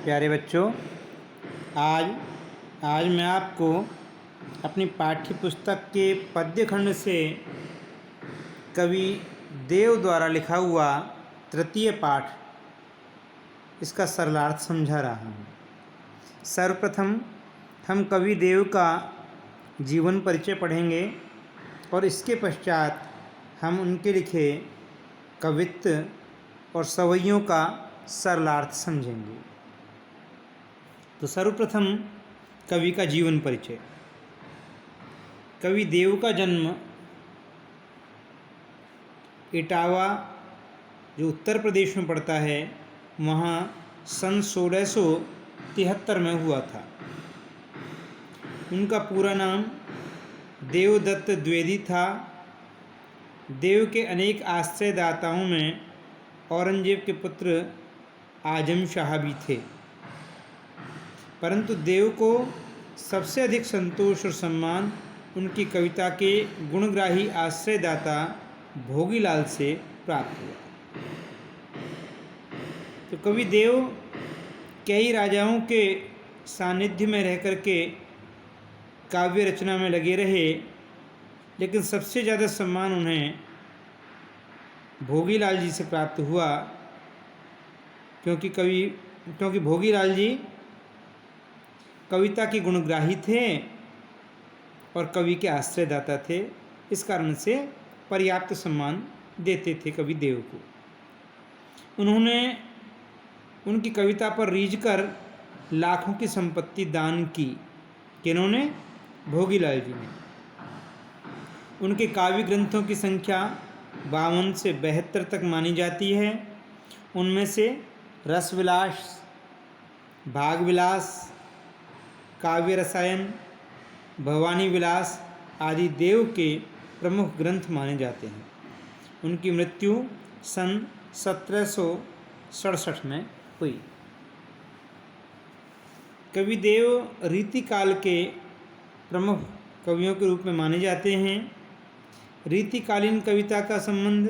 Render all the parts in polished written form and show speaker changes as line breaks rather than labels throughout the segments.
प्यारे बच्चों, आज आज मैं आपको अपनी पाठ्य पुस्तक के पद्य खंड से कवि देव द्वारा लिखा हुआ तृतीय पाठ, इसका सरलार्थ समझा रहा हूँ। सर्वप्रथम हम कवि देव का जीवन परिचय पढ़ेंगे और इसके पश्चात हम उनके लिखे कवित्व और सवैयों का सरलार्थ समझेंगे। तो सर्वप्रथम कवि का जीवन परिचय। कवि देव का जन्म इटावा, जो उत्तर प्रदेश में पड़ता है, वहाँ सन 1673 में हुआ था। उनका पूरा नाम देवदत्त द्विवेदी था। देव के अनेक आश्रयदाताओं में औरंगजेब के पुत्र आजम शाह भी थे, परंतु देव को सबसे अधिक संतोष और सम्मान उनकी कविता के गुणग्राही आश्रयदाता भोगीलाल से प्राप्त हुआ। तो कवि देव कई राजाओं के सानिध्य में रह करके काव्य रचना में लगे रहे, लेकिन सबसे ज़्यादा सम्मान उन्हें भोगीलाल जी से प्राप्त हुआ, क्योंकि भोगीलाल जी कविता के गुणग्राही थे और कवि के आश्रयदाता थे। इस कारण से पर्याप्त सम्मान देते थे कवि देव को। उन्होंने उनकी कविता पर रीझकर लाखों की संपत्ति दान की। किन्होंने? भोगीलाल जी ने। उनके काव्य ग्रंथों की संख्या 52 से 72 तक मानी जाती है। उनमें से रसविलास, भागविलास, काव्य रसायन, भवानी विलास आदि देव के प्रमुख ग्रंथ माने जाते हैं। उनकी मृत्यु सन 1767 में हुई। कवि देव रीतिकाल के प्रमुख कवियों के रूप में माने जाते हैं। रीतिकालीन कविता का संबंध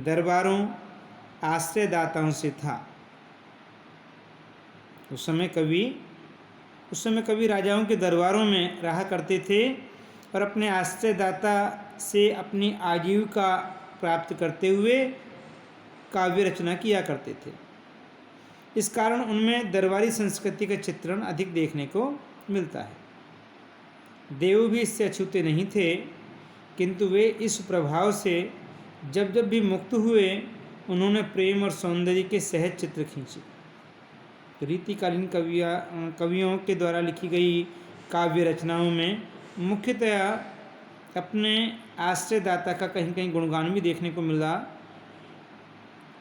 दरबारों, आश्रयदाताओं से था। उस समय कवि राजाओं के दरबारों में रहा करते थे और अपने आश्रयदाता से अपनी आजीविका प्राप्त करते हुए काव्य रचना किया करते थे। इस कारण उनमें दरबारी संस्कृति का चित्रण अधिक देखने को मिलता है। देव भी इससे अछूते नहीं थे, किंतु वे इस प्रभाव से जब जब भी मुक्त हुए, उन्होंने प्रेम और सौंदर्य के सहज चित्र खींचे। रीतिकालीन कवियों के द्वारा लिखी गई काव्य रचनाओं में मुख्यतया अपने आश्रयदाता का कहीं कहीं गुणगान भी देखने को मिला,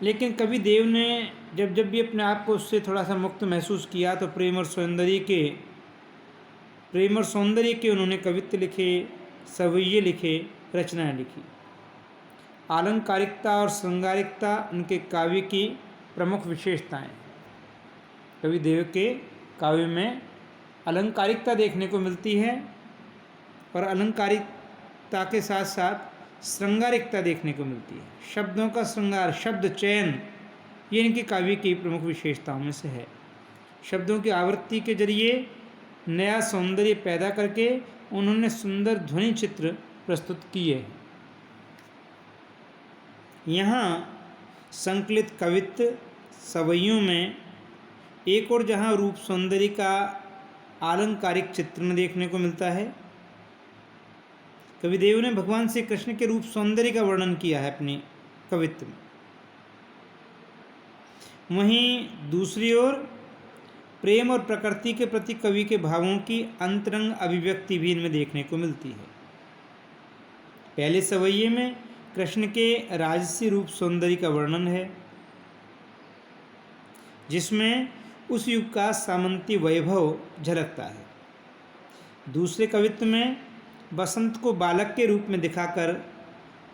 लेकिन कवि देव ने जब जब भी अपने आप को उससे थोड़ा सा मुक्त महसूस किया तो प्रेम और सौंदर्य के उन्होंने कवित्व लिखे, सवैये लिखे, रचनाएं लिखी। आलंकारिकता और श्रृंगारिकता उनके काव्य की प्रमुख विशेषताएं। कवि देव के काव्य में अलंकारिकता देखने को मिलती है और अलंकारिकता के साथ साथ श्रृंगारिकता देखने को मिलती है। शब्दों का श्रृंगार, शब्द चयन, ये इनकी काव्य की प्रमुख विशेषताओं में से है। शब्दों की आवृत्ति के जरिए नया सौंदर्य पैदा करके उन्होंने सुंदर ध्वनि चित्र प्रस्तुत किए हैं। यहाँ संकलित कवित्व सवैयों में एक और जहाँ रूप सौंदर्य का आलंकारिक चित्रण देखने को मिलता है। कवि देव ने भगवान श्री कृष्ण के रूप सौंदर्य का वर्णन किया है अपनी कवित्व में। वहीं दूसरी ओर प्रेम और प्रकृति के प्रति कवि के भावों की अंतरंग अभिव्यक्ति भी इनमें देखने को मिलती है। पहले सवैये में कृष्ण के राजसी रूप सौंदर्य का वर्णन है, जिसमें उस युग का सामंती वैभव झलकता है। दूसरे कवित्व में बसंत को बालक के रूप में दिखाकर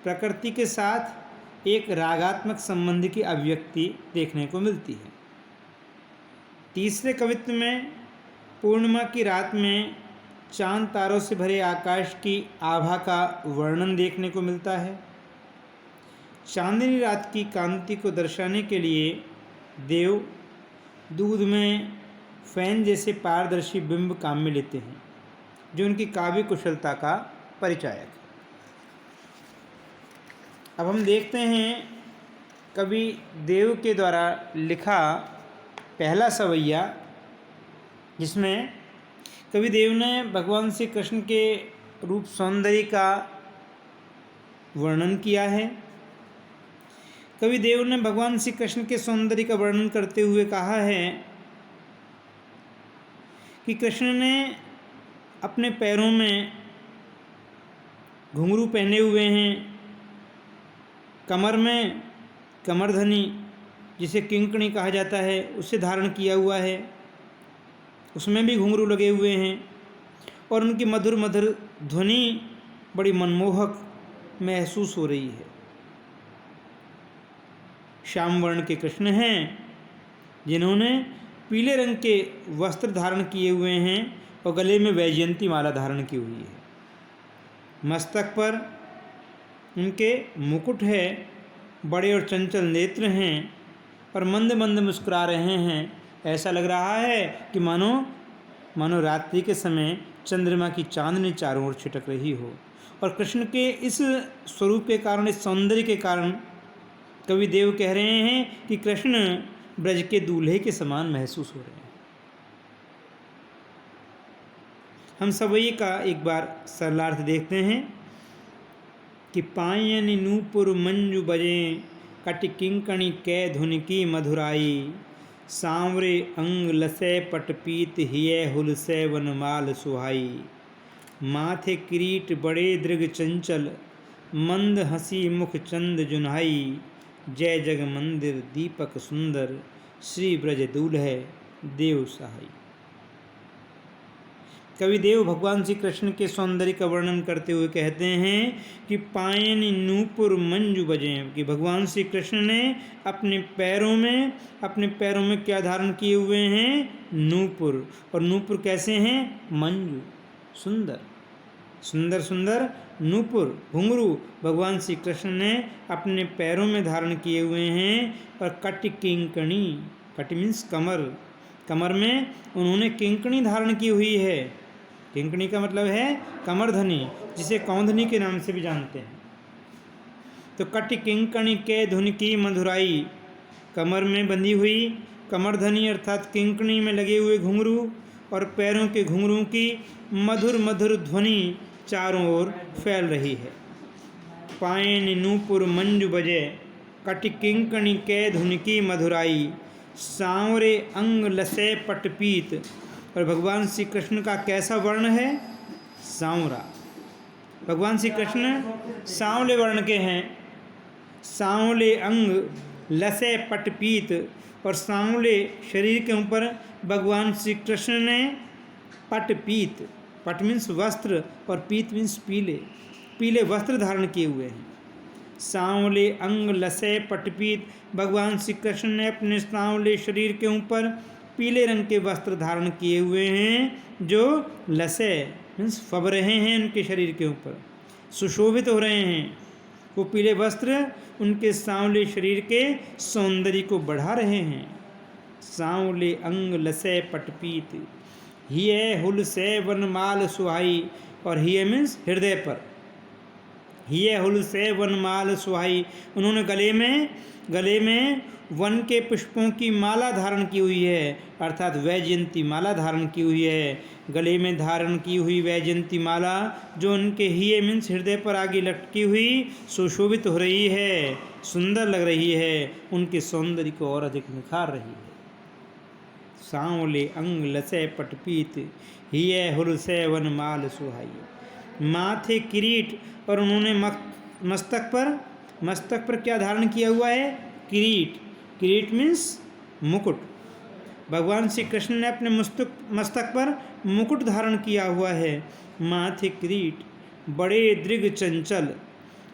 प्रकृति के साथ एक रागात्मक संबंध की अभिव्यक्ति देखने को मिलती है। तीसरे कवित्व में पूर्णिमा की रात में चांद तारों से भरे आकाश की आभा का वर्णन देखने को मिलता है। चांदनी रात की कांति को दर्शाने के लिए देव दूध में फैन जैसे पारदर्शी बिंब काम में लेते हैं, जो उनकी काव्य कुशलता का परिचायक है। अब हम देखते हैं कवि देव के द्वारा लिखा पहला सवैया, जिसमें कवि देव ने भगवान श्री कृष्ण के रूप सौंदर्य का वर्णन किया है। कवि देव ने भगवान श्री कृष्ण के सौंदर्य का वर्णन करते हुए कहा है कि कृष्ण ने अपने पैरों में घुंघरू पहने हुए हैं, कमर में कमरधनी जिसे किंकणी कहा जाता है उसे धारण किया हुआ है, उसमें भी घुंघरू लगे हुए हैं, और उनकी मधुर मधुर ध्वनि बड़ी मनमोहक महसूस हो रही है। श्याम वर्ण के कृष्ण हैं, जिन्होंने पीले रंग के वस्त्र धारण किए हुए हैं और गले में वैजयंती माला धारण की हुई है। मस्तक पर उनके मुकुट है, बड़े और चंचल नेत्र हैं और मंद मंद मुस्कुरा रहे हैं। ऐसा लग रहा है कि मानो रात्रि के समय चंद्रमा की चांदनी चारों ओर छिटक रही हो। और कृष्ण के इस स्वरूप के कारण, इस सौंदर्य के कारण कवि देव कह रहे हैं कि कृष्ण ब्रज के दूल्हे के समान महसूस हो रहे हैं। हम सवई का एक बार सरलार्थ देखते हैं कि पायन नूपुर मंजू बजे, कटि किंकणी कै धुन की मधुराई, सांवरे अंग लसै पटपीत हिय हुलसै वनमाल सुहाई, माथे किरीट बड़े दृग चंचल, मंद हंसी मुख चंद जुन्हाई, जय जग मंदिर दीपक सुंदर, श्री ब्रज दूल्हे देव सहाई। कवि देव भगवान श्री कृष्ण के सौंदर्य का वर्णन करते हुए कहते हैं कि पायनी नूपुर मंजू बजें, कि भगवान श्री कृष्ण ने अपने पैरों में क्या धारण किए हुए हैं? नूपुर। और नूपुर कैसे हैं? मंजू, सुंदर सुंदर सुंदर नूपुर, घुंघरू भगवान श्री कृष्ण ने अपने पैरों में धारण किए हुए हैं। और कटि किंकणी, कटि मीन्स कमर, कमर में उन्होंने किंकणी धारण की हुई है। किंकणी का मतलब है कमरधनी, जिसे कौंधनी के नाम से भी जानते हैं। तो कटि किंकणी के धुन की मधुराई, कमर में बंधी हुई कमरधनी अर्थात किंकणी में लगे हुए घुंघरू और पैरों के घुंघरू की मधुर मधुर ध्वनि चारों ओर फैल रही है। पायन नूपुर मंजू बजे, कटि किंकणी के धुन की मधुराई, सांवरे अंग लसे पटपीत। और भगवान श्री कृष्ण का कैसा वर्ण है? सांवरा। भगवान श्री कृष्ण सांवले वर्ण के हैं। सांवले अंग लसे पटपीत, और सांवले शरीर के ऊपर भगवान श्री कृष्ण ने पटपीत, पट मीन्स वस्त्र और पीत मीन्स पीले, पीले वस्त्र धारण किए हुए हैं। सांवले अंग लसे पटपीत, भगवान श्री कृष्ण ने अपने सांवले शरीर के ऊपर पीले रंग के वस्त्र धारण किए हुए हैं, जो लसे मीन्स फब रहे हैं उनके शरीर के ऊपर, सुशोभित हो रहे हैं। वो पीले वस्त्र उनके सांवले शरीर के सौंदर्य को बढ़ा रहे हैं। सांवले अंग लसे पटपीत, हिय हुलसे वनमाल सुहाई। और हिय मीन्स हृदय पर, हिय हुलसे वनमाल सुहाई, उन्होंने गले में वन के पुष्पों की माला धारण की हुई है, अर्थात वैजयंती माला धारण की हुई है। गले में धारण की हुई वैजयंती माला जो उनके हिय मीन्स हृदय पर आगे लटकी हुई सुशोभित हो रही है, सुंदर लग रही है, उनके सौंदर्य को और अधिक निखार रही है। सांवले अंग लसे पटपीत, हिय हुलसे वनमाल सुहाई। माथे किरीट, और उन्होंने मस्तक पर क्या धारण किया हुआ है? किरीट। किरीट मीन्स मुकुट। भगवान श्री कृष्ण ने अपने मस्तक पर मुकुट धारण किया हुआ है। माथे किरीट, बड़े दृग चंचल,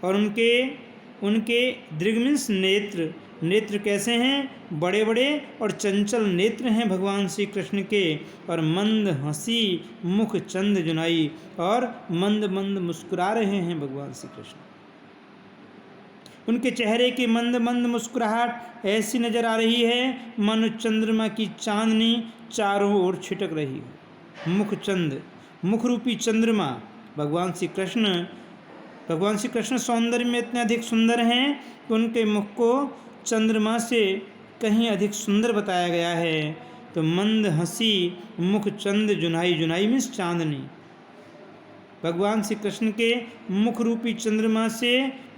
और उनके दृग मीन्स नेत्र। नेत्र कैसे हैं? बड़े बड़े और चंचल नेत्र हैं भगवान श्री कृष्ण के। और मंद हंसी मुख चंद जुनाई, और मंद मंद मुस्कुरा रहे हैं भगवान श्री कृष्ण। उनके चेहरे की मंद मंद मुस्कुराहट ऐसी नजर आ रही है मानो चंद्रमा की चांदनी चारों ओर छिटक रही हो। मुख रूपी चंद्रमा भगवान श्री कृष्ण सौंदर्य में इतने अधिक सुंदर हैं कि उनके मुख को चंद्रमा से कहीं अधिक सुंदर बताया गया है। तो मंद हंसी मुख चंद जुनाई, जुनाई मीन्स चांदनी। भगवान श्री कृष्ण के मुख रूपी चंद्रमा से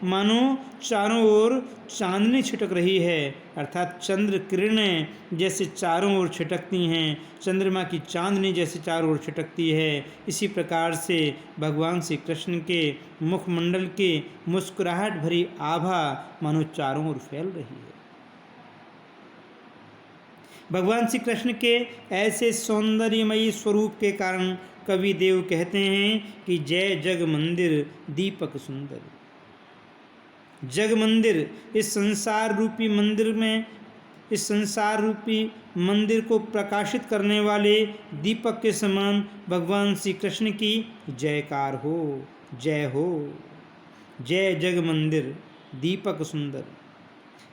मानो चारों ओर चांदनी छिटक रही है, अर्थात चंद्र किरणें जैसे चारों ओर छिटकती हैं, चंद्रमा की चांदनी जैसे चारों ओर छिटकती है, इसी प्रकार से भगवान श्री कृष्ण के मुखमंडल के मुस्कुराहट भरी आभा मानो चारों ओर फैल रही है। भगवान श्री कृष्ण के ऐसे सौंदर्यमयी स्वरूप के कारण कवि देव कहते हैं कि जय जग मंदिर दीपक सुंदर। जग मंदिर, इस संसार रूपी मंदिर को प्रकाशित करने वाले दीपक के समान भगवान श्री कृष्ण की जयकार हो, जय हो। जय जग मंदिर दीपक सुंदर।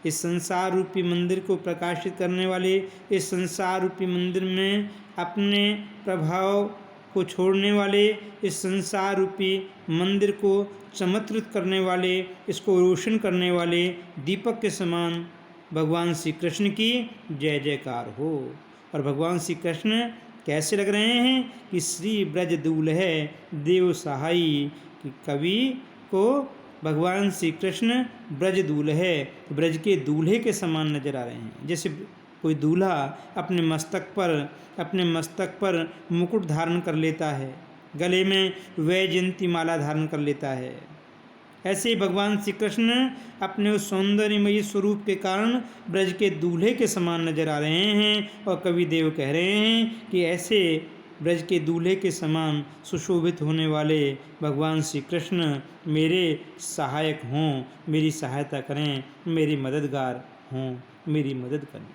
इस संसार रूपी मंदिर को प्रकाशित करने वाले, इस संसार रूपी मंदिर में अपने प्रभाव को छोड़ने वाले, इस संसार रूपी मंदिर को चमत्कृत करने वाले, इसको रोशन करने वाले दीपक के समान भगवान श्री कृष्ण की जय जयकार हो। और भगवान श्री कृष्ण कैसे लग रहे हैं कि श्री ब्रज दूल्हे देव सहाई, कि कवि को भगवान श्री कृष्ण ब्रज दूल्हे, ब्रज के दूल्हे के समान नजर आ रहे हैं। जैसे कोई दूल्हा अपने मस्तक पर मुकुट धारण कर लेता है, गले में वैजयंती माला धारण कर लेता है, ऐसे ही भगवान श्री कृष्ण अपने उस सौंदर्यमयी स्वरूप के कारण ब्रज के दूल्हे के समान नजर आ रहे हैं। और कवि देव कह रहे हैं कि ऐसे ब्रज के दूल्हे के समान सुशोभित होने वाले भगवान श्री कृष्ण मेरे सहायक हों, मेरी सहायता करें, मेरे मददगार हों, मेरी मदद करें।